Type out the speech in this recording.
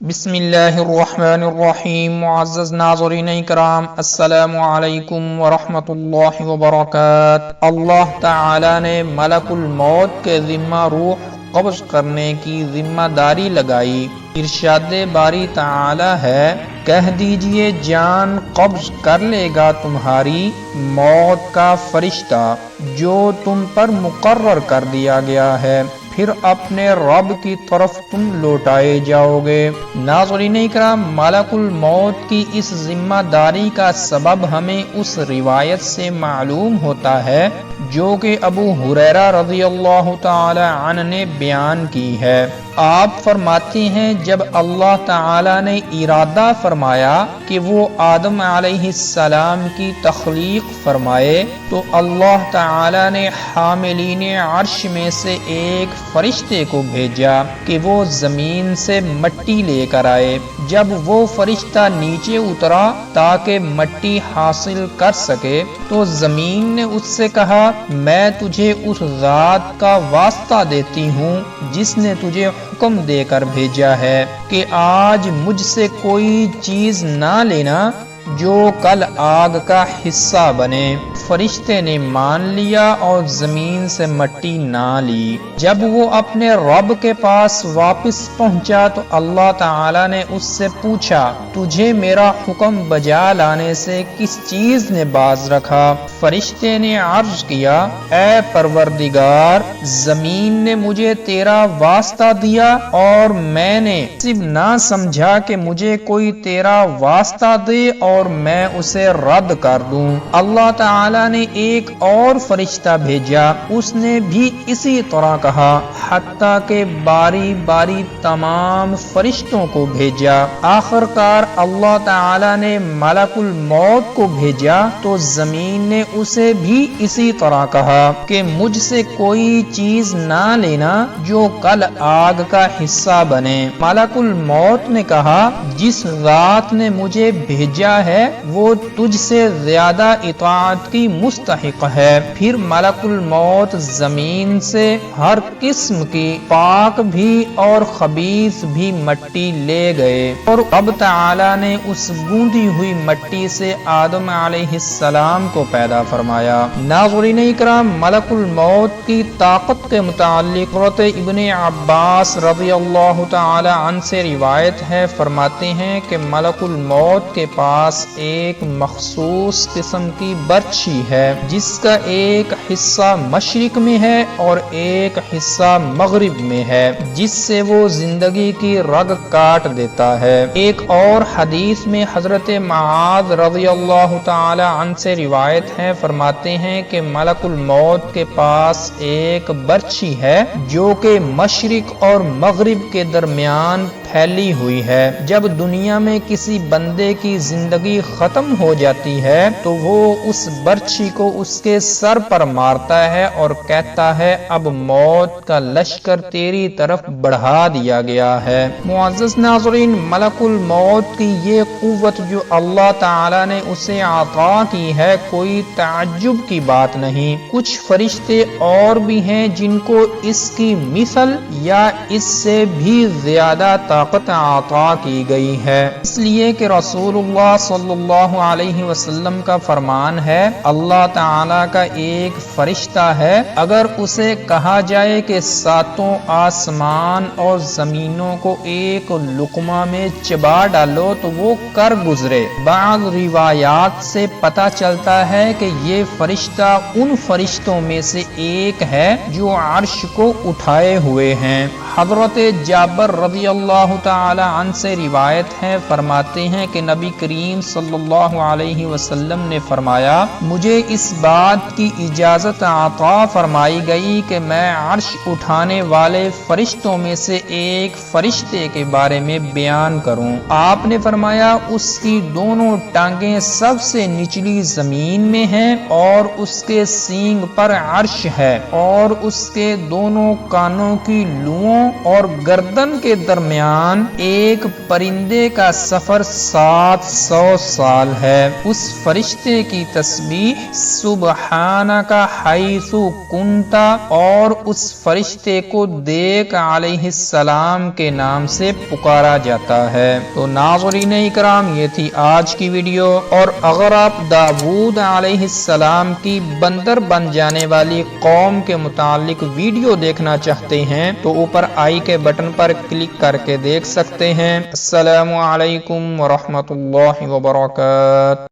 بسم اللہ الرحمن الرحیم۔ معزز ناظرین اکرام، السلام علیکم ورحمۃ اللہ وبرکاتہ۔ اللہ تعالی نے ملک الموت کے ذمہ روح قبض کرنے کی ذمہ داری لگائی۔ ارشاد باری تعالی ہے، کہہ دیجئے جان قبض کر لے گا تمہاری موت کا فرشتہ جو تم پر مقرر کر دیا گیا ہے، پھر اپنے رب کی طرف تم لوٹائے جاؤ گے۔ ناظرین اکرام، ملک الموت کی اس ذمہ داری کا سبب ہمیں اس روایت سے معلوم ہوتا ہے جو کہ ابو ہریرہ رضی اللہ تعالی عنہ نے بیان کی ہے۔ آپ فرماتے ہیں، جب اللہ تعالی نے ارادہ فرمایا کہ وہ آدم علیہ السلام کی تخلیق فرمائے تو اللہ تعالی نے حاملین عرش میں سے ایک فرشتے کو بھیجا کہ وہ زمین سے مٹی لے کر آئے۔ جب وہ فرشتہ نیچے اترا تاکہ مٹی حاصل کر سکے تو زمین نے اس سے کہا، میں تجھے اس ذات کا واسطہ دیتی ہوں جس نے تجھے حکم دے کر بھیجا ہے کہ آج مجھ سے کوئی چیز نہ لینا جو کل آگ کا حصہ بنے۔ فرشتے نے مان لیا اور زمین سے مٹی نہ لی۔ جب وہ اپنے رب کے پاس واپس پہنچا تو اللہ تعالی نے اس سے پوچھا، تجھے میرا حکم بجا لانے سے کس چیز نے باز رکھا؟ فرشتے نے عرض کیا، اے پروردگار، زمین نے مجھے تیرا واسطہ دیا اور میں نے صرف نہ سمجھا کہ مجھے کوئی تیرا واسطہ دے اور میں اسے رد کر دوں۔ اللہ تعالی نے ایک اور فرشتہ بھیجا، اس نے بھی اسی طرح کہا، حتیٰ کہ باری باری تمام فرشتوں کو بھیجا۔ آخر کار اللہ تعالی نے ملک الموت کو بھیجا تو زمین نے اسے بھی اسی طرح کہا کہ مجھ سے کوئی چیز نہ لینا جو کل آگ کا حصہ بنے۔ ملک الموت نے کہا، جس ذات نے مجھے بھیجا ہے وہ تجھ سے زیادہ اطاعت کی مستحق ہے۔ پھر ملک الموت زمین سے ہر قسم کی پاک بھی اور خبیث بھی مٹی لے گئے اور رب تعالی نے اس گوندی ہوئی مٹی سے آدم علیہ السلام کو پیدا فرمایا۔ ناظرین اکرام، ملک الموت کی طاقت کے متعلق حضرت ابن عباس رضی اللہ تعالی عنہ سے روایت ہے، فرماتے ہیں کہ ملک الموت کے پاس ایک مخصوص قسم کی برچھی ہے جس کا ایک حصہ مشرق میں ہے اور ایک حصہ مغرب میں ہے، جس سے وہ زندگی کی رگ کاٹ دیتا ہے۔ ایک اور حدیث میں حضرت معاذ رضی اللہ تعالی عنہ سے روایت ہے، فرماتے ہیں کہ ملک الموت کے پاس ایک برچھی ہے جو کہ مشرق اور مغرب کے درمیان پھیلی ہوئی ہے۔ جب دنیا میں کسی بندے کی زندگی ختم ہو جاتی ہے تو وہ اس برچھی کو اس کے سر پر مارتا ہے اور کہتا ہے، اب موت کا لشکر تیری طرف بڑھا دیا گیا ہے۔ معزز ناظرین، ملک الموت کی یہ قوت جو اللہ تعالی نے اسے عطا کی ہے کوئی تعجب کی بات نہیں۔ کچھ فرشتے اور بھی ہیں جن کو اس کی مثل یا اس سے بھی زیادہ طاقت عطا کی گئی ہے، اس لیے کہ رسول اللہ صلی اللہ علیہ وسلم کا فرمان ہے، اللہ تعالی کا ایک فرشتہ ہے، اگر اسے کہا جائے کہ ساتوں آسمان اور زمینوں کو ایک لقمہ میں چبا ڈالو تو وہ کر گزرے۔ بعض روایات سے پتہ چلتا ہے کہ یہ فرشتہ ان فرشتوں میں سے ایک ہے جو عرش کو اٹھائے ہوئے ہیں۔ حضرت جابر رضی اللہ تعالی عنہ سے روایت ہے، فرماتے ہیں کہ نبی کریم صلی اللہ علیہ وسلم نے فرمایا، مجھے اس بات کی اجازت عطا فرمائی گئی کہ میں عرش اٹھانے والے فرشتوں میں سے ایک فرشتے کے بارے میں بیان کروں۔ آپ نے فرمایا، اس کی دونوں ٹانگیں سب سے نچلی زمین میں ہیں اور اس کے سینگ پر عرش ہے اور اس کے دونوں کانوں کی لوؤں اور گردن کے درمیان ایک پرندے کا سفر 700 سال ہے۔ اس فرشتے کی تسبیح سبحانک حیث کنت اور اس فرشتے کو دیکھ علیہ السلام کے نام سے پکارا جاتا ہے۔ تو ناظرین اکرام، یہ تھی آج کی ویڈیو، اور اگر آپ داؤد علیہ السلام کی بندر بن جانے والی قوم کے متعلق ویڈیو دیکھنا چاہتے ہیں تو اوپر آئی کے بٹن پر کلک کر کے دیکھ سکتے ہیں۔ السلام علیکم ورحمۃ اللہ وبرکاتہ۔